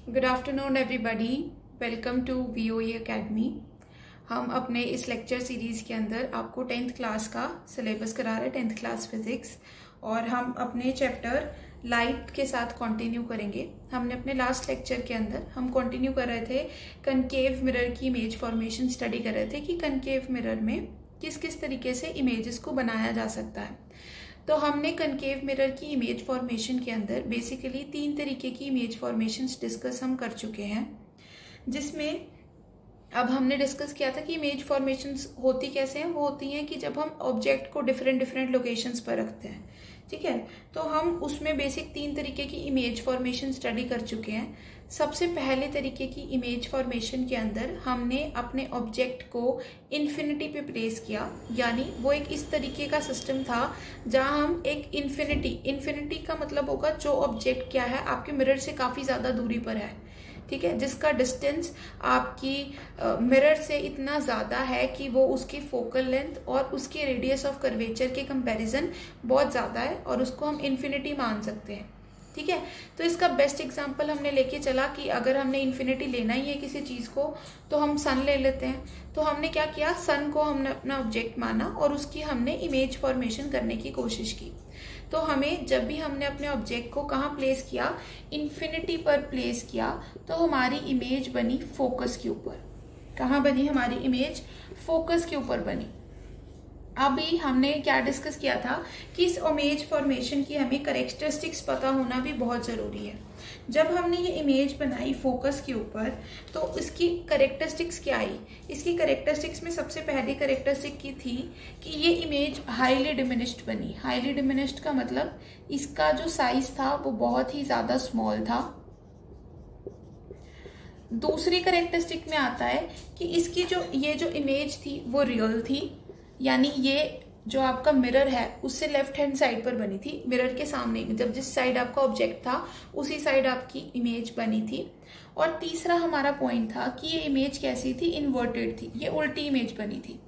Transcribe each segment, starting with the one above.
Good afternoon everybody, welcome to VOE academy. हम अपने इस लेक्चर सीरीज के अंदर आपको 10th क्लास का सिलेबस करा रहे हैं, 10th क्लास फिजिक्स, और हम अपने चैप्टर लाइट के साथ कंटिन्यू करेंगे। हमने अपने लास्ट लेक्चर के अंदर हम कंटिन्यू कर रहे थे, कनकेव मिरर की इमेज फॉर्मेशन स्टडी कर रहे थे कि कनकेव मिरर में किस किस तरीके से इमेजेस को बनाया जा सकता है। तो हमने कनकेव मिरर की इमेज फॉर्मेशन के अंदर बेसिकली 3 तरीके की इमेज फॉर्मेशंस डिस्कस हम कर चुके हैं, जिसमें अब हमने डिस्कस किया था कि इमेज फॉर्मेशंस होती कैसे हैं। वो होती हैं कि जब हम ऑब्जेक्ट को डिफरेंट लोकेशंस पर रखते हैं, ठीक है। तो हम उसमें बेसिक 3 तरीके की इमेज फॉर्मेशन स्टडी कर चुके हैं। सबसे पहले तरीके की इमेज फॉर्मेशन के अंदर हमने अपने ऑब्जेक्ट को इन्फिनिटी पे प्लेस किया, यानी वो एक इस तरीके का सिस्टम था जहां हम एक इन्फिनिटी का मतलब होगा जो ऑब्जेक्ट क्या है, आपके मिरर से काफी ज्यादा दूरी पर है, ठीक है, जिसका डिस्टेंस आपकी मिरर से इतना ज्यादा है कि वो उसकी फोकल लेंथ और उसके रेडियस ऑफ कर्वेचर के कंपैरिजन बहुत ज्यादा है, और उसको हम इन्फिनिटी मान सकते हैं, ठीक है। तो इसका बेस्ट एग्जांपल हमने लेके चला कि अगर हमने इन्फिनिटी लेना ही है किसी चीज को, तो हम सन ले लेते हैं। तो हमने क्या किया, सन को हमने अपना ऑब्जेक्ट माना और उसकी हमने इमेज फॉर्मेशन करने की कोशिश की। तो हमें जब भी हमने अपने ऑब्जेक्ट को कहाँ प्लेस किया, इन्फिनिटी पर प्लेस किया, तो हमारी इमेज बनी फोकस के ऊपर। कहाँ बनी हमारी इमेज? फोकस के ऊपर बनी। अभी हमने क्या डिस्कस किया था कि इस इमेज फॉर्मेशन की हमें कैरेक्टरिस्टिक्स पता होना भी बहुत जरूरी है। जब हमने ये इमेज बनाई फोकस के ऊपर, तो इसकी कैरेक्टरिस्टिक्स क्या आई? इसकी कैरेक्टरिस्टिक्स में सबसे पहली कैरेक्टरिस्टिक की थी कि ये इमेज हाईली डिमिनिश्ड बनी। हाईली डिमिनिश्ड का मतलब इसका जो साइज था वो बहुत ही ज्यादा स्मॉल था। दूसरी कैरेक्टरिस्टिक में आता है कि इसकी ये जो इमेज थी वो रियल थी, यानी ये जो आपका मिरर है उससे लेफ्ट हैंड साइड पर बनी थी, मिरर के सामने, जब जिस साइड आपका ऑब्जेक्ट था उसी साइड आपकी इमेज बनी थी। और तीसरा हमारा पॉइंट था कि ये इमेज कैसी थी? इन्वर्टेड थी, ये उल्टी इमेज बनी थी,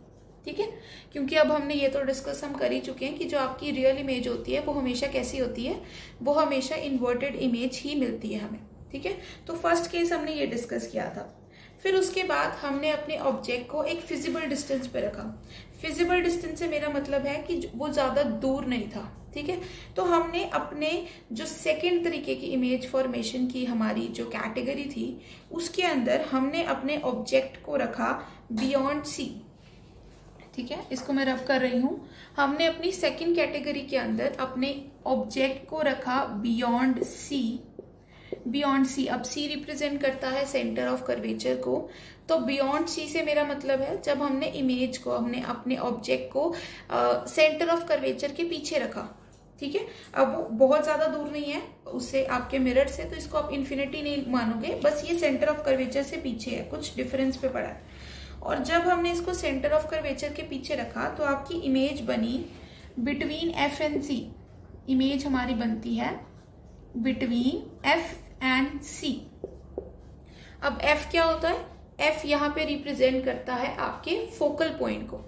ठीक है। क्योंकि अब हमने ये तो डिस्कस हम कर ही चुके हैं कि जो आपकी रियल इमेज होती है वो हमेशा कैसी होती है? वो हमेशा इन्वर्टेड इमेज ही मिलती है हमें, ठीक है। तो फर्स्ट केस हमने ये डिस्कस किया था। फिर उसके बाद हमने अपने ऑब्जेक्ट को एक फिजिबल डिस्टेंस पे रखा। फिजिबल डिस्टेंस से मेरा मतलब है कि वो ज्यादा दूर नहीं था, ठीक है। तो हमने अपने जो सेकंड तरीके की इमेज फॉर्मेशन की हमारी जो कैटेगरी थी, उसके अंदर हमने अपने ऑब्जेक्ट को रखा बियॉन्ड सी, ठीक है। इसको मैं रब कर रही हूं। हमने अपनी सेकंड कैटेगरी के अंदर अपने ऑब्जेक्ट को रखा बियॉन्ड सी। बियॉन्ड सी, अब सी रिप्रेजेंट करता है सेंटर ऑफ कर्वेचर को, तो बियॉन्ड सी से मेरा मतलब है जब हमने इमेज को, हमने अपने ऑब्जेक्ट को सेंटर ऑफ कर्वेचर के पीछे रखा, ठीक है। अब वो बहुत ज्यादा दूर नहीं है उससे, आपके मिरर से, तो इसको आप इन्फिनिटी नहीं मानोगे, बस ये सेंटर ऑफ कर्वेचर से पीछे है, कुछ डिफरेंस पे पड़ा है। और जब हमने इसको सेंटर ऑफ कर्वेचर के पीछे रखा तो आपकी इमेज बनी between F and C. Image हमारी बनती है बिटवीन एफ एंड सी। अब एफ क्या होता है? एफ यहाँ पे रिप्रेजेंट करता है आपके फोकल पॉइंट को,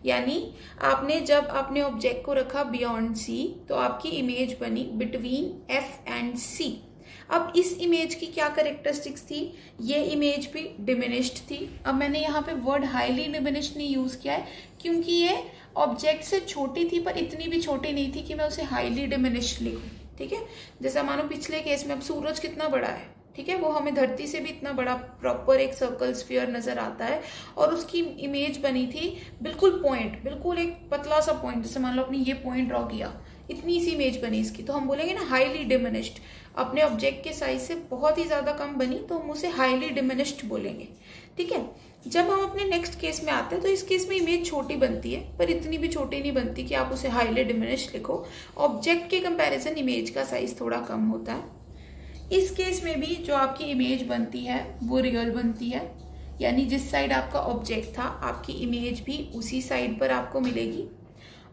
यानी आपने जब अपने ऑब्जेक्ट को रखा बियॉन्ड सी तो आपकी इमेज बनी बिटवीन एफ एंड सी। अब इस इमेज की क्या कैरेक्टरिस्टिक्स थी? ये इमेज भी डिमिनिश्ड थी। अब मैंने यहाँ पे वर्ड हाईली डिमिनिश्ड नहीं यूज किया है क्योंकि ये ऑब्जेक्ट से छोटी थी, पर इतनी भी छोटी नहीं थी कि मैं उसे हाईली डिमिनिश्ड लिखूं, ठीक है। जैसा मानो पिछले केस में, अब सूरज कितना बड़ा है, ठीक है, वो हमें धरती से भी इतना बड़ा प्रॉपर एक सर्कल स्फीयर नजर आता है, और उसकी इमेज बनी थी बिल्कुल पॉइंट, बिल्कुल एक पतला सा पॉइंट, जैसे मान लो अपनी ये पॉइंट ड्रॉ किया, इतनी सी इमेज बनी इसकी, तो हम बोलेंगे ना हाईली डिमिनिश्ड। अपने ऑब्जेक्ट के साइज से बहुत ही ज्यादा कम बनी तो हम उसे हाईली डिमिनिश्ड बोलेंगे, ठीक है। जब हम अपने नेक्स्ट केस में आते हैं तो इस केस में इमेज छोटी बनती है, पर इतनी भी छोटी नहीं बनती कि आप उसे हाईली डिमिनिश्ड लिखो। ऑब्जेक्ट के कंपैरिजन इमेज का साइज थोड़ा कम होता है। इस केस में भी जो आपकी इमेज बनती है वो रियल बनती है, यानी जिस साइड आपका ऑब्जेक्ट था आपकी इमेज भी उसी साइड पर आपको मिलेगी।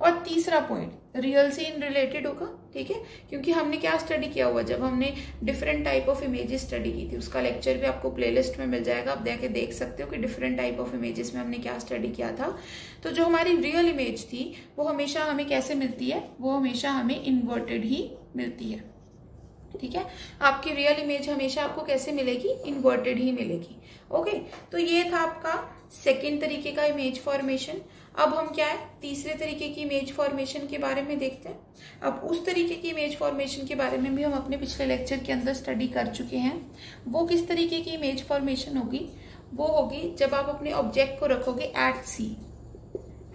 और तीसरा पॉइंट रियल से इन रिलेटेड होगा, ठीक है, क्योंकि हमने क्या स्टडी किया हुआ, जब हमने different type of images study की थी, उसका लेक्चर भी आपको प्लेलिस्ट में मिल जाएगा, आप जाके देख सकते हो कि डिफरेंट टाइप ऑफ इमेजेस में हमने क्या स्टडी किया था। तो जो हमारी रियल इमेज थी वो हमेशा हमें कैसे मिलती है? वो हमेशा हमें इन्वर्टेड ही मिलती है। ठीक है। आपकी रियल इमेज हमेशा आपको कैसे मिलेगी, इन्वर्टेड ही मिलेगी। ओके, तो ये था आपका सेकेंड तरीके का इमेज फॉर्मेशन। अब हम क्या है, तीसरे तरीके की इमेज फॉर्मेशन के बारे में देखते हैं। अब उस तरीके की इमेज फॉर्मेशन के बारे में भी हम अपने पिछले लेक्चर के अंदर स्टडी कर चुके हैं। वो किस तरीके की इमेज फॉर्मेशन होगी, वो होगी जब आप अपने ऑब्जेक्ट को रखोगे एट सी।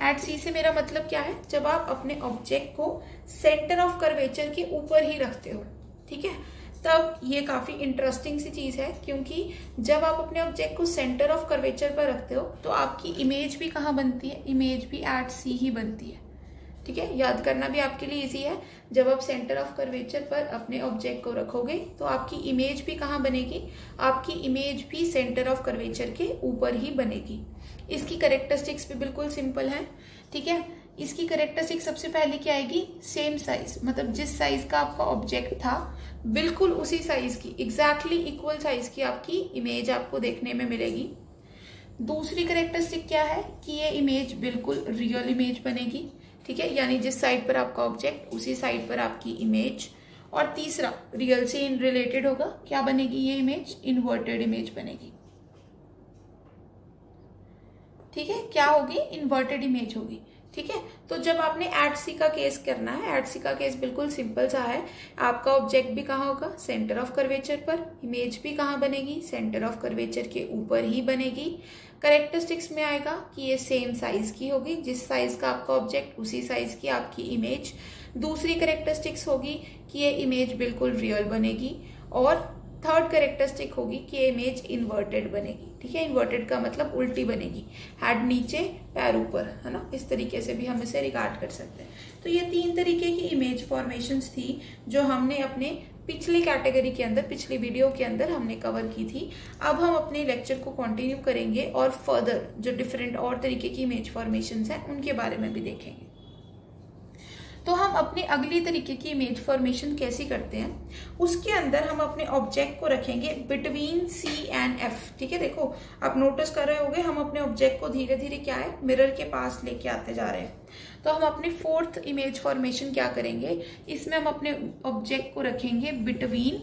एट सी से मेरा मतलब क्या है, जब आप अपने ऑब्जेक्ट को सेंटर ऑफ कर्वेचर के ऊपर ही रखते हो, ठीक है। तब ये काफी इंटरेस्टिंग सी चीज है, क्योंकि जब आप अपने ऑब्जेक्ट को सेंटर ऑफ कर्वेचर पर रखते हो तो आपकी इमेज भी कहाँ बनती है, इमेज भी एट सी ही बनती है, ठीक है। याद करना भी आपके लिए इजी है। जब आप सेंटर ऑफ कर्वेचर पर अपने ऑब्जेक्ट को रखोगे तो आपकी इमेज भी कहाँ बनेगी, आपकी इमेज भी सेंटर ऑफ कर्वेचर के ऊपर ही बनेगी। इसकी कैरेक्टरिस्टिक्स भी बिल्कुल सिंपल है, ठीक है। इसकी कैरेक्टरिस्टिक सबसे पहले क्या आएगी, सेम साइज, मतलब जिस साइज का आपका ऑब्जेक्ट था बिल्कुल उसी साइज की, एग्जैक्टली इक्वल साइज की आपकी इमेज आपको देखने में मिलेगी। दूसरी कैरेक्टरिस्टिक क्या है कि ये इमेज बिल्कुल रियल इमेज बनेगी, ठीक है, यानी जिस साइड पर आपका ऑब्जेक्ट उसी साइड पर आपकी इमेज। और तीसरा, रियल से इन रिलेटेड होगा, क्या बनेगी ये इमेज, इन्वर्टेड इमेज बनेगी, ठीक है। क्या होगी, इन्वर्टेड इमेज होगी, ठीक है। तो जब आपने एट सी का केस करना है, एट सी का केस बिल्कुल सिंपल सा है। आपका ऑब्जेक्ट भी कहाँ होगा, सेंटर ऑफ कर्वेचर पर, इमेज भी कहाँ बनेगी, सेंटर ऑफ कर्वेचर के ऊपर ही बनेगी। कैरेक्टरिस्टिक्स में आएगा कि ये सेम साइज की होगी, जिस साइज का आपका ऑब्जेक्ट उसी साइज की आपकी इमेज। दूसरी कैरेक्टरिस्टिक्स होगी कि ये इमेज बिल्कुल रियल बनेगी। और थर्ड कैरेक्टरिस्टिक होगी कि ये इमेज इन्वर्टेड बनेगी, ठीक है। इन्वर्टेड का मतलब उल्टी बनेगी, हेड नीचे पैर ऊपर, है ना, इस तरीके से भी हम इसे रिगार्ड कर सकते हैं। तो ये तीन तरीके की इमेज फॉर्मेशंस थी जो हमने अपने पिछली कैटेगरी के अंदर, पिछली वीडियो के अंदर हमने कवर की थी। अब हम अपने लेक्चर को कंटिन्यू करेंगे और फर्दर जो डिफरेंट और तरीके की इमेज फॉर्मेशंस हैं उनके बारे में भी देखेंगे। तो हम अपनी अगली तरीके की इमेज फॉर्मेशन कैसे करते हैं, उसके अंदर हम अपने ऑब्जेक्ट को रखेंगे बिटवीन सी एंड एफ, ठीक है। देखो आप नोटिस कर रहे होंगे, हम अपने ऑब्जेक्ट को धीरे धीरे क्या है, मिरर के पास लेके आते जा रहे हैं। तो हम अपनी फोर्थ इमेज फॉर्मेशन क्या करेंगे, इसमें हम अपने ऑब्जेक्ट को रखेंगे between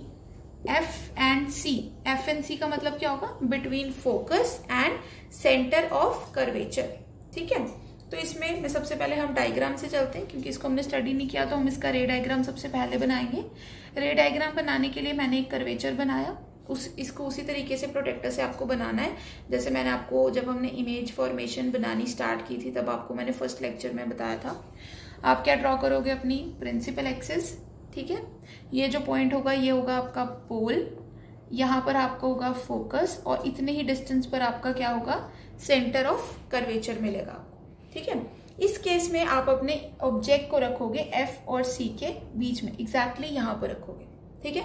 F and C. F and C का मतलब क्या होगा, between focus and centre of curvature, ठीक है। तो इसमें मैं सबसे पहले हम डायग्राम से चलते हैं, क्योंकि इसको हमने स्टडी नहीं किया तो हम इसका रे डायग्राम सबसे पहले बनाएंगे। रे डायग्राम बनाने के लिए मैंने एक कर्वेचर बनाया, इसको उसी तरीके से प्रोटेक्टर से आपको बनाना है जैसे मैंने आपको, जब हमने इमेज फॉर्मेशन बनानी स्टार्ट की थी तब आपको मैंने फर्स्ट लेक्चर में बताया था। आप क्या ड्रॉ करोगे, अपनी प्रिंसिपल एक्सिस, ठीक है। ये जो पॉइंट होगा ये होगा आपका पोल, यहाँ पर आपका होगा फोकस, और इतने ही डिस्टेंस पर आपका क्या होगा, सेंटर ऑफ कर्वेचर मिलेगा, ठीक है। इस केस में आप अपने ऑब्जेक्ट को रखोगे एफ और सी के बीच में, एग्जैक्टली यहां पर रखोगे, ठीक है।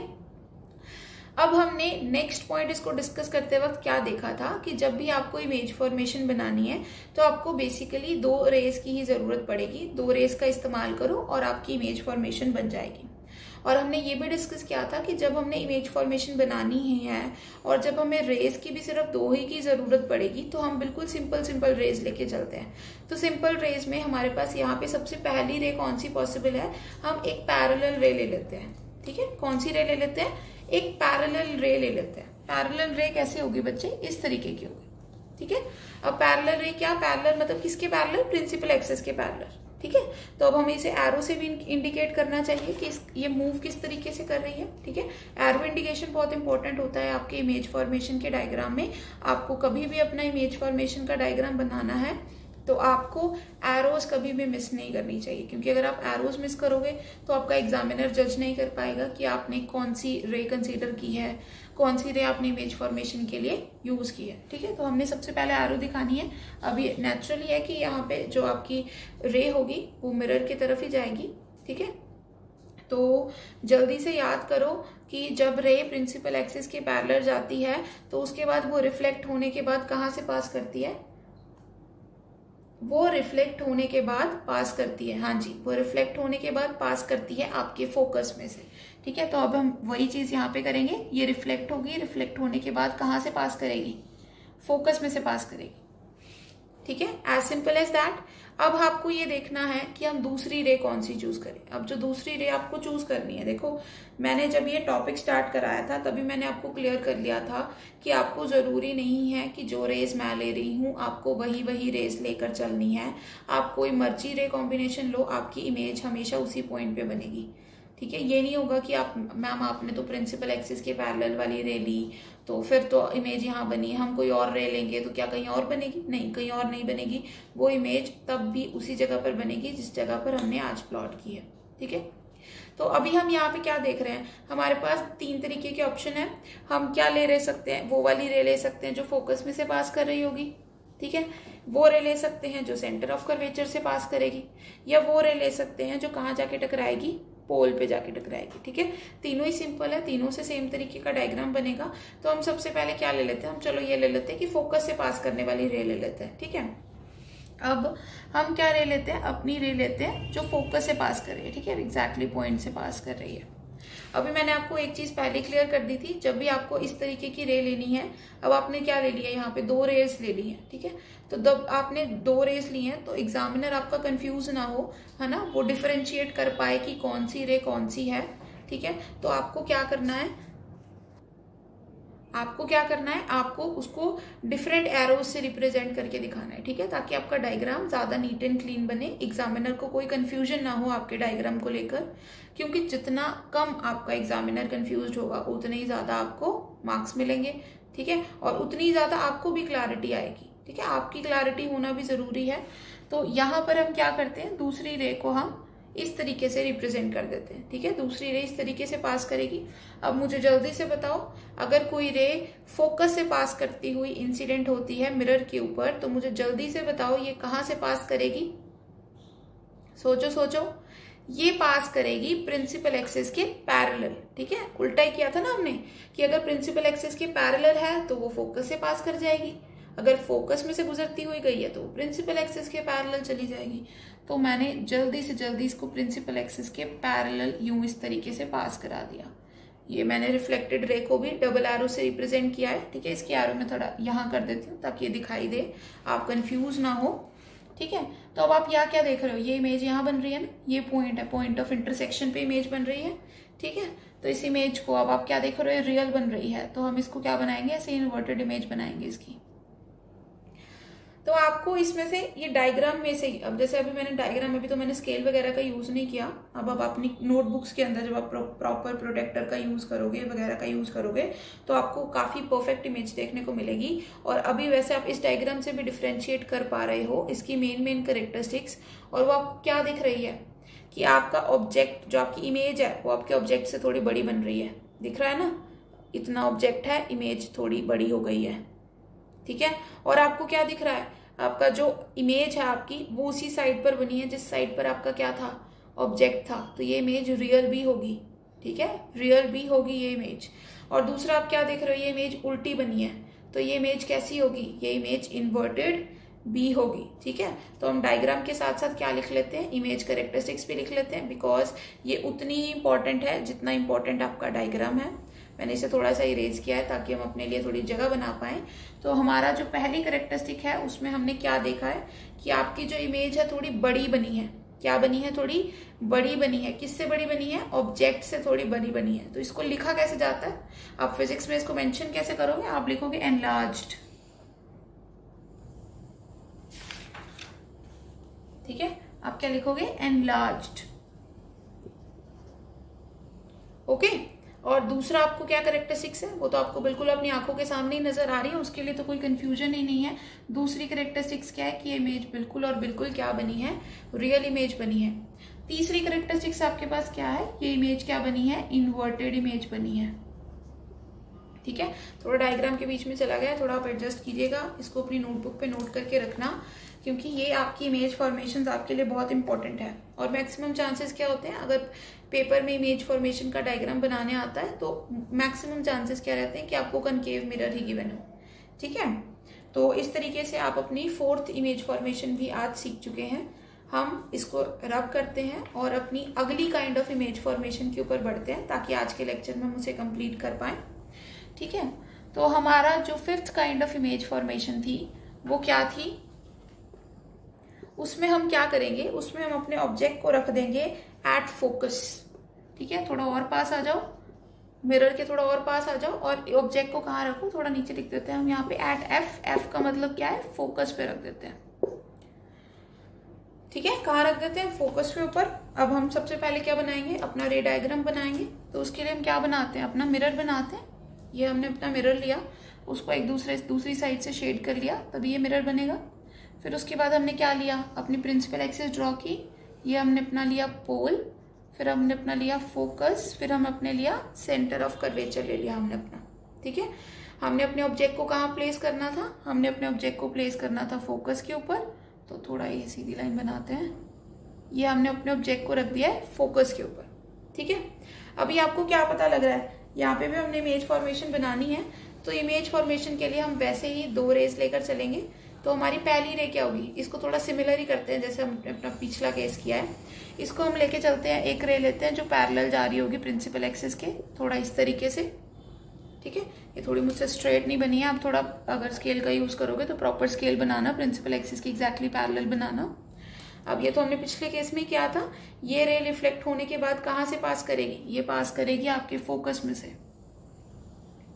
अब हमने नेक्स्ट पॉइंट इसको डिस्कस करते वक्त क्या देखा था कि जब भी आपको इमेज फॉर्मेशन बनानी है तो आपको बेसिकली दो रेज की ही जरूरत पड़ेगी। दो रेज का इस्तेमाल करो और आपकी इमेज फॉर्मेशन बन जाएगी। और हमने ये भी डिस्कस किया था कि जब हमने इमेज फॉर्मेशन बनानी ही है और जब हमें रेज की भी सिर्फ दो ही की जरूरत पड़ेगी तो हम बिल्कुल सिंपल रेज लेके चलते हैं। तो सिंपल रेज में हमारे पास यहाँ पे सबसे पहली रे कौन सी पॉसिबल है, हम एक पैरेलल रे ले लेते हैं, ठीक है। कौन सी रे ले लेते हैं, एक पैरेलल रे ले लेते हैं। पैरेलल रे कैसे होगी बच्चे, इस तरीके की होगी, ठीक है। अब पैरेलल रे क्या, पैरेलल मतलब किसके पैरेलल, प्रिंसिपल एक्सिस के पैरेलल, ठीक है। तो अब हमें इसे एरो से भी इंडिकेट करना चाहिए कि ये मूव किस तरीके से कर रही है, ठीक है। एरो इंडिकेशन बहुत इंपॉर्टेंट होता है आपके इमेज फॉर्मेशन के डायग्राम में। आपको कभी भी अपना इमेज फॉर्मेशन का डायग्राम बनाना है तो आपको एरोज कभी भी मिस नहीं करनी चाहिए, क्योंकि अगर आप एरोज मिस करोगे तो आपका एग्जामिनर जज नहीं कर पाएगा कि आपने कौन सी रे कंसीडर की है, कौन सी रे आपने इमेज फॉर्मेशन के लिए यूज की है, ठीक है। तो हमने सबसे पहले एरो दिखानी है। अब ये नेचुरली है कि यहाँ पे जो आपकी रे होगी वो मिरर की तरफ ही जाएगी, ठीक है। तो जल्दी से याद करो कि जब रे प्रिंसिपल एक्सिस के पैरेलल जाती है तो उसके बाद वो रिफ्लेक्ट होने के बाद कहाँ से पास करती है, वो रिफ्लेक्ट होने के बाद पास करती है, हाँ जी, वो रिफ्लेक्ट होने के बाद पास करती है आपके फोकस में से, ठीक है। तो अब हम वही चीज यहाँ पे करेंगे, ये रिफ्लेक्ट होगी, रिफ्लेक्ट होने के बाद कहाँ से पास करेगी, फोकस में से पास करेगी, ठीक है, एज सिंपल एज दैट। अब आपको ये देखना है कि हम दूसरी रे कौन सी चूज करें। अब जो दूसरी रे आपको चूज करनी है, देखो मैंने जब ये टॉपिक स्टार्ट कराया था तभी मैंने आपको क्लियर कर लिया था कि आपको जरूरी नहीं है कि जो रेस मैं ले रही हूं आपको वही रेस लेकर चलनी है। आप कोई मर्जी रे कॉम्बिनेशन लो, आपकी इमेज हमेशा उसी पॉइंट पे बनेगी। ठीक है, ये नहीं होगा कि आप मैम आपने तो प्रिंसिपल एक्सिस के पैरेलल वाली रे ली तो फिर तो इमेज यहाँ बनी, हम कोई और रे लेंगे तो क्या कहीं और बनेगी? नहीं, कहीं और नहीं बनेगी। वो इमेज तब भी उसी जगह पर बनेगी जिस जगह पर हमने आज प्लॉट की है। ठीक है, तो अभी हम यहाँ पे क्या देख रहे हैं, हमारे पास 3 तरीके के ऑप्शन है। हम क्या ले सकते हैं, वो वाली रे ले सकते हैं जो फोकस में से पास कर रही होगी। ठीक है, वो रे ले सकते हैं जो सेंटर ऑफ कर्वेचर से पास करेगी, या वो रे ले सकते हैं जो कहाँ जाके टकराएगी, पोल पे जाके टकराएगी। ठीक है, तीनों ही सिंपल है, तीनों से सेम तरीके का डायग्राम बनेगा। तो हम सबसे पहले क्या ले लेते हैं, हम चलो ये ले लेते हैं कि फोकस से पास करने वाली रे ले लेते हैं। ठीक है, अब हम क्या रे लेते हैं, अपनी रे लेते हैं जो फोकस से पास कर रही है। ठीक है, एग्जैक्टली पॉइंट से पास कर रही है। अभी मैंने आपको एक चीज पहले क्लियर कर दी थी, जब भी आपको इस तरीके की रे लेनी है, अब आपने क्या ले लिया, यहाँ पे 2 रेस ले ली है। ठीक है, तो जब आपने 2 रेस ली हैं तो एग्जामिनर आपका कंफ्यूज ना हो, है ना, वो डिफरेंशिएट कर पाए कि कौन सी रे कौन सी है। ठीक है, तो आपको क्या करना है, आपको उसको डिफरेंट एरोज से रिप्रेजेंट करके दिखाना है। ठीक है, ताकि आपका डायग्राम ज्यादा नीट एंड क्लीन बने, एग्जामिनर को कोई कंफ्यूजन ना हो आपके डायग्राम को लेकर, क्योंकि जितना कम आपका एग्जामिनर कंफ्यूज होगा उतने ही ज्यादा आपको मार्क्स मिलेंगे। ठीक है, और उतनी ही ज्यादा आपको भी क्लैरिटी आएगी। ठीक है, आपकी क्लैरिटी होना भी जरूरी है। तो यहाँ पर हम क्या करते हैं, दूसरी रे को हम इस तरीके से रिप्रेजेंट कर देते हैं। ठीक है, दूसरी रे इस तरीके से पास करेगी। अब मुझे जल्दी से बताओ, अगर कोई रे फोकस से पास करती हुई इंसिडेंट होती है मिरर के ऊपर, तो मुझे जल्दी से बताओ ये कहां से पास करेगी? सोचो, ये पास करेगी प्रिंसिपल एक्सिस के पैरेलल। ठीक है, उल्टा ही किया था ना हमने कि अगर प्रिंसिपल एक्सिस के पैरेलल है तो वो फोकस से पास कर जाएगी, अगर फोकस में से गुजरती हुई गई है तो प्रिंसिपल एक्सिस के पैरेलल चली जाएगी। तो मैंने जल्दी से जल्दी इसको प्रिंसिपल एक्सिस के पैरेलल यूं इस तरीके से पास करा दिया। ये मैंने रिफ्लेक्टेड रे को भी डबल एरो से रिप्रेजेंट किया है। ठीक है, इसके एरो में थोड़ा यहाँ कर देती हूँ ताकि ये दिखाई दे, आप कंफ्यूज ना हो। ठीक है, तो अब आप यहाँ क्या देख रहे हो, ये इमेज यहाँ बन रही है ना, ये पॉइंट है, पॉइंट ऑफ इंटरसेक्शन पे इमेज बन रही है। ठीक है, तो इस इमेज को अब आप क्या देख रहे हो, रियल बन रही है, तो हम इसको क्या बनाएंगे, ऐसे इन्वर्टेड इमेज बनाएंगे इसकी। तो आपको इसमें से ये डायग्राम में से ही, अब जैसे अभी मैंने डायग्राम में भी तो मैंने स्केल वगैरह का यूज नहीं किया। अब अपनी नोटबुक्स के अंदर जब आप प्रॉपर प्रोटेक्टर का यूज करोगे, वगैरह का यूज करोगे, तो आपको काफी परफेक्ट इमेज देखने को मिलेगी। और अभी वैसे आप इस डायग्राम से भी डिफ्रेंशिएट कर पा रहे हो इसकी मेन कैरेक्टरिस्टिक्स। और वो आपको क्या दिख रही है कि आपका ऑब्जेक्ट, जो आपकी इमेज है वो आपके ऑब्जेक्ट से थोड़ी बड़ी बन रही है। दिख रहा है ना, इतना ऑब्जेक्ट है, इमेज थोड़ी बड़ी हो गई है। ठीक है, और आपको क्या दिख रहा है, आपका जो इमेज है आपकी वो उसी साइड पर बनी है जिस साइड पर आपका क्या था, ऑब्जेक्ट था। तो ये इमेज रियल भी होगी। ठीक है, रियल भी होगी ये इमेज। और दूसरा आप क्या देख रहे हो, ये इमेज उल्टी बनी है, तो ये इमेज कैसी होगी, ये इमेज इन्वर्टेड बी होगी। ठीक है, तो हम डायग्राम के साथ साथ क्या लिख लेते हैं, इमेज कैरेक्टरिस्टिक्स भी लिख लेते हैं, बिकॉज ये उतनी ही इंपॉर्टेंट है जितना इंपॉर्टेंट आपका डायग्राम है। मैंने इसे थोड़ा सा इरेज किया है ताकि हम अपने लिए थोड़ी जगह बना पाए। तो हमारा जो पहली कैरेक्टरिस्टिक है उसमें हमने क्या देखा है कि आपकी जो इमेज है थोड़ी बड़ी बनी है। क्या बनी है, थोड़ी बड़ी बनी है। किससे बड़ी बनी है, ऑब्जेक्ट से थोड़ी बड़ी बनी है। तो इसको लिखा कैसे जाता है, आप फिजिक्स में इसको मेंशन कैसे करोगे, आप लिखोगे एनलार्ज्ड। ठीक है, आप क्या लिखोगे, एनलार्ज्ड। ओके, और दूसरा आपको क्या कैरेक्टरिस्टिक्स है वो तो आपको बिल्कुल अपनी आंखों के सामने ही नजर आ रही है, उसके लिए तो कोई कंफ्यूजन ही नहीं है। दूसरी कैरेक्टरिस्टिक्स क्या है कि ये इमेज बिल्कुल और बिल्कुल क्या बनी है, रियल इमेज बनी है। तीसरी कैरेक्टरिस्टिक्स आपके पास क्या है, ये इमेज क्या बनी है, इन्वर्टेड इमेज बनी है। ठीक है, थोड़ा डायग्राम के बीच में चला गया, थोड़ा आप एडजस्ट कीजिएगा, इसको अपनी नोटबुक पे नोट करके रखना, क्योंकि ये आपकी इमेज फॉर्मेशन आपके लिए बहुत इंपॉर्टेंट है। और मैक्सिमम चांसेस क्या होते हैं, अगर पेपर में इमेज फॉर्मेशन का डायग्राम बनाने आता है तो मैक्सिमम चांसेस क्या रहते हैं कि आपको कनकेव मिरर ही गिवन हो। ठीक है, तो इस तरीके से आप अपनी 4th इमेज फॉर्मेशन भी आज सीख चुके हैं। हम इसको रब करते हैं और अपनी अगली काइंड ऑफ इमेज फॉर्मेशन के ऊपर बढ़ते हैं ताकि आज के लेक्चर में हम उसे कंप्लीट कर पाए। ठीक है, तो हमारा जो 5th kind of image formation थी वो क्या थी, उसमें हम क्या करेंगे, उसमें हम अपने ऑब्जेक्ट को रख देंगे एट फोकस। ठीक है, थोड़ा और पास आ जाओ, मिरर के थोड़ा और पास आ जाओ, और ऑब्जेक्ट को कहाँ रखो, थोड़ा नीचे लिख देते हैं हम यहाँ पे एट एफ। एफ का मतलब क्या है, फोकस पे रख देते हैं। ठीक है, कहाँ रख देते हैं, फोकस के ऊपर। अब हम सबसे पहले क्या बनाएंगे, अपना रे डायग्राम बनाएंगे। तो उसके लिए हम क्या बनाते हैं, अपना मिरर बनाते हैं। ये हमने अपना मिरर लिया, उसको एक दूसरी साइड से शेड कर लिया, तभी ये मिरर बनेगा। फिर उसके बाद हमने क्या लिया, अपनी प्रिंसिपल एक्सिस ड्रॉ की। ये हमने अपना लिया पोल, फिर हमने अपना लिया फोकस, फिर हम अपने लिया सेंटर ऑफ कर्वेचर ले लिया हमने अपना। ठीक है, हमने अपने ऑब्जेक्ट को कहाँ प्लेस करना था, हमने अपने ऑब्जेक्ट को प्लेस करना था फोकस के ऊपर। तो थोड़ा ये सीधी लाइन बनाते हैं, ये हमने अपने ऑब्जेक्ट को रख दिया है फोकस के ऊपर। ठीक है, अभी आपको क्या पता लग रहा है, यहाँ पे भी हमने इमेज फॉर्मेशन बनानी है। तो इमेज फॉर्मेशन के लिए हम वैसे ही 2 रेस लेकर चलेंगे। तो हमारी पहली रे क्या होगी, इसको थोड़ा सिमिलर ही करते हैं जैसे हमने अपना पिछला केस किया है। इसको हम लेके चलते हैं, एक रे लेते हैं जो पैरेलल जा रही होगी प्रिंसिपल एक्सिस के, थोड़ा इस तरीके से। ठीक है, ये थोड़ी मुझसे स्ट्रेट नहीं बनी है, आप थोड़ा अगर स्केल का यूज करोगे तो प्रॉपर स्केल बनाना, प्रिंसिपल एक्सिस की एग्जैक्टली पैरेलल बनाना। अब ये तो हमने पिछले केस में किया था। ये रे रिफ्लेक्ट होने के बाद कहाँ से पास करेगी, ये पास करेगी आपके फोकस में से।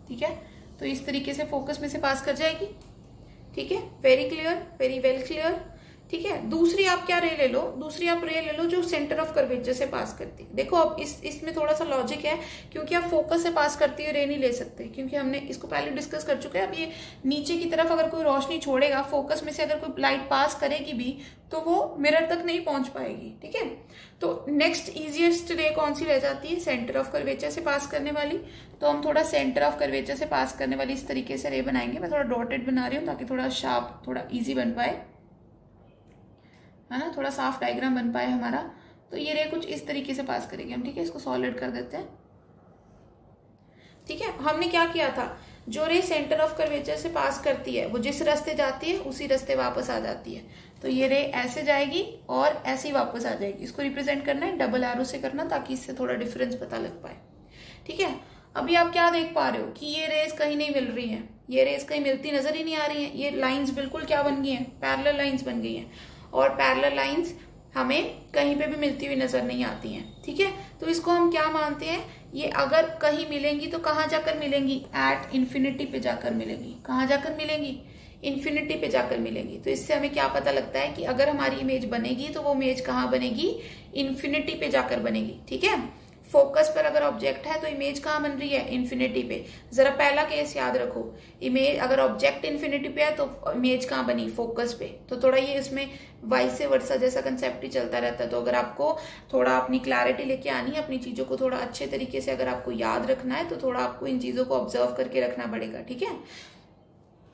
ठीक है, तो इस तरीके से फोकस में से पास कर जाएगी। ठीक है, very clear, very well clear. ठीक है, दूसरी आप क्या रे ले लो, दूसरी आप रे ले लो जो सेंटर ऑफ कर्वेचर से पास करती है। देखो अब इसमें थोड़ा सा लॉजिक है, क्योंकि आप फोकस से पास करती हुई रे नहीं ले सकते, क्योंकि हमने इसको पहले डिस्कस कर चुके हैं। अब ये नीचे की तरफ अगर कोई रोशनी छोड़ेगा, फोकस में से अगर कोई लाइट पास करेगी भी, तो वो मिरर तक नहीं पहुंच पाएगी। ठीक है, तो नेक्स्ट इजिएस्ट रे कौन सी रह जाती है, सेंटर ऑफ कर्वेचर से पास करने वाली। तो हम थोड़ा सेंटर ऑफ कर्वेचर से पास करने वाली इस तरीके से रे बनाएंगे। मैं थोड़ा डॉटेड बना रही हूँ ताकि थोड़ा शार्प, थोड़ा इजी बन पाए, है ना, थोड़ा साफ डायग्राम बन पाए हमारा। तो ये रे कुछ इस तरीके से पास करेंगे हम। ठीक है, इसको सॉलिड कर देते हैं। ठीक है, हमने क्या किया था, जो रे सेंटर ऑफ कर्वेचर से पास करती है वो जिस रास्ते जाती है उसी रास्ते वापस आ जाती है। तो ये रे ऐसे जाएगी और ऐसे ही वापस आ जाएगी। इसको रिप्रेजेंट करना है डबल एरो से करना, ताकि इससे थोड़ा डिफरेंस पता लग पाए। ठीक है, अभी आप क्या देख पा रहे हो कि ये रेस कहीं नहीं मिल रही हैं, ये रेस कहीं मिलती नजर ही नहीं आ रही हैं। ये लाइंस बिल्कुल क्या बन गई हैं, पैरेलल लाइंस बन गई हैं, और पैरेलल लाइंस हमें कहीं पे भी मिलती हुई नजर नहीं आती हैं। ठीक है, तो इसको हम क्या मानते हैं, ये अगर कहीं मिलेंगी तो कहाँ जाकर मिलेंगी, एट इन्फिनिटी पे जाकर मिलेंगी। कहाँ जाकर मिलेंगी, इन्फिनिटी पे जाकर मिलेंगी। तो इससे हमें क्या पता लगता है कि अगर हमारी इमेज बनेगी तो वो इमेज कहाँ बनेगी, इन्फिनिटी पे जाकर बनेगी। ठीक है, फोकस पर अगर ऑब्जेक्ट है तो इमेज कहाँ बन रही है, इन्फिनिटी पे। जरा पहला केस याद रखो, इमेज अगर ऑब्जेक्ट इन्फिनिटी पे है तो इमेज कहाँ बनी, फोकस पे। तो थोड़ा ये इसमें वाइस वर्सा जैसा कंसेप्ट ही चलता रहता है। तो अगर आपको थोड़ा अपनी क्लैरिटी लेके आनी है, अपनी चीजों को थोड़ा अच्छे तरीके से अगर आपको याद रखना है, तो थोड़ा आपको इन चीजों को ऑब्जर्व करके रखना पड़ेगा। ठीक है,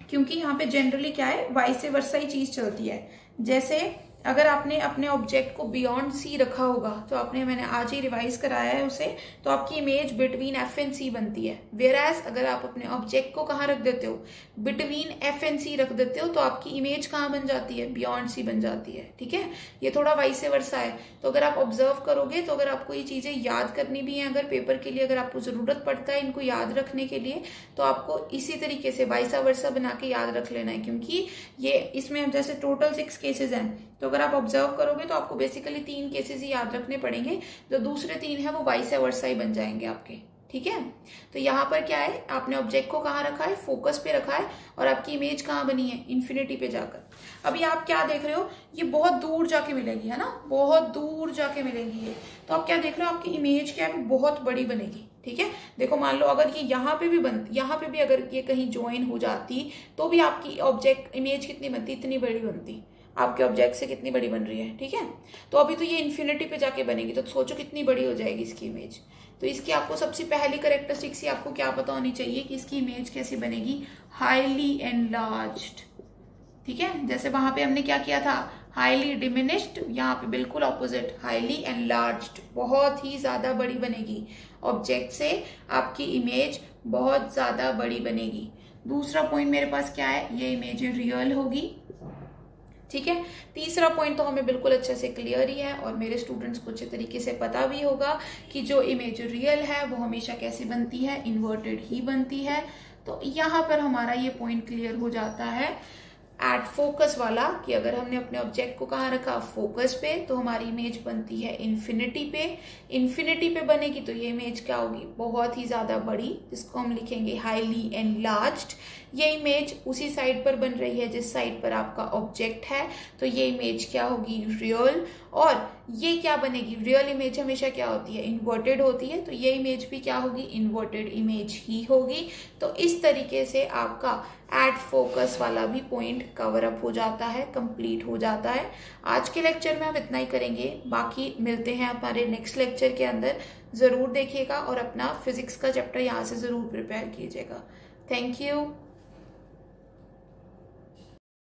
क्योंकि यहाँ पे जनरली क्या है, वाइस वर्सा ही चीज चलती है। जैसे अगर आपने अपने ऑब्जेक्ट को बियॉन्ड सी रखा होगा, तो मैंने आज ही रिवाइज कराया है उसे, तो आपकी इमेज बिटवीन एफ एंड सी बनती है। वेयरएज अगर आप अपने ऑब्जेक्ट को कहाँ रख देते हो, बिटवीन एफ एंड सी रख देते हो, तो आपकी इमेज कहाँ बन जाती है, बियॉन्ड सी बन जाती है। ठीक है, ये थोड़ा वाइस वर्सा है। तो अगर आप ऑब्जर्व करोगे, तो अगर आपको ये चीजें याद करनी भी है, अगर पेपर के लिए अगर आपको जरूरत पड़ता है इनको याद रखने के लिए, तो आपको इसी तरीके से वाइस वर्सा बना के याद रख लेना है। क्योंकि ये इसमें जैसे टोटल 6 केसेस हैं, तो अगर आप ऑब्जर्व करोगे तो आपको बेसिकली 3 केसेस ही याद रखने पड़ेंगे, जो दूसरे 3 है वो वाइस वर्सा ही बन जाएंगे आपके। ठीक है, तो यहाँ पर क्या है, आपने ऑब्जेक्ट को कहाँ रखा है, फोकस पे रखा है, और आपकी इमेज कहाँ बनी है, इन्फिनिटी पे जाकर। अभी आप क्या देख रहे हो, ये बहुत दूर जाके मिलेगी, है ना, बहुत दूर जाके मिलेगी ये। तो आप क्या देख रहे हो, आपकी इमेज क्या है, बहुत बड़ी बनेगी। ठीक है, देखो मान लो अगर ये यहाँ पे भी अगर ये कहीं ज्वाइन हो जाती, तो भी आपकी ऑब्जेक्ट इमेज कितनी बनती, इतनी बड़ी बनती, आपके ऑब्जेक्ट से कितनी बड़ी बन रही है। ठीक है, तो अभी तो ये इन्फिनिटी पे जाके बनेगी, तो सोचो कितनी बड़ी हो जाएगी इसकी इमेज। तो इसकी आपको सबसे पहली कैरेक्टरिस्टिक्स ही आपको क्या पता होनी चाहिए कि इसकी इमेज कैसी बनेगी, हाईली एनलार्ज्ड। ठीक है, जैसे वहां पे हमने क्या किया था, हाईली डिमिनिश्ड, यहाँ पे बिल्कुल ऑपोजिट, हाईली एनलार्ज्ड, बहुत ही ज्यादा बड़ी बनेगी। ऑब्जेक्ट से आपकी इमेज बहुत ज्यादा बड़ी बनेगी। दूसरा पॉइंट मेरे पास क्या है, ये इमेज रियल होगी। ठीक है, तीसरा पॉइंट तो हमें बिल्कुल अच्छे से क्लियर ही है, और मेरे स्टूडेंट्स को अच्छे तरीके से पता भी होगा कि जो इमेज रियल है वो हमेशा कैसी बनती है, इन्वर्टेड ही बनती है। तो यहाँ पर हमारा ये पॉइंट क्लियर हो जाता है। एट फोकस वाला, कि अगर हमने अपने ऑब्जेक्ट को कहाँ रखा, फोकस पे, तो हमारी इमेज बनती है इन्फिनिटी पे। इन्फिनिटी पे बनेगी तो ये इमेज क्या होगी, बहुत ही ज्यादा बड़ी, जिसको हम लिखेंगे हाईली एनलार्ज्ड। ये इमेज उसी साइड पर बन रही है जिस साइड पर आपका ऑब्जेक्ट है, तो ये इमेज क्या होगी, रियल। और ये क्या बनेगी, रियल इमेज हमेशा क्या होती है, इन्वर्टेड होती है, तो ये इमेज भी क्या होगी, इन्वर्टेड इमेज ही होगी। तो इस तरीके से आपका एट फोकस वाला भी पॉइंट कवर अप हो जाता है, कंप्लीट हो जाता है। आज के लेक्चर में हम इतना ही करेंगे, बाकी मिलते हैं हमारे नेक्स्ट लेक्चर के अंदर। जरूर देखिएगा और अपना फिजिक्स का चैप्टर यहाँ से जरूर प्रिपेयर कीजिएगा। Thank you.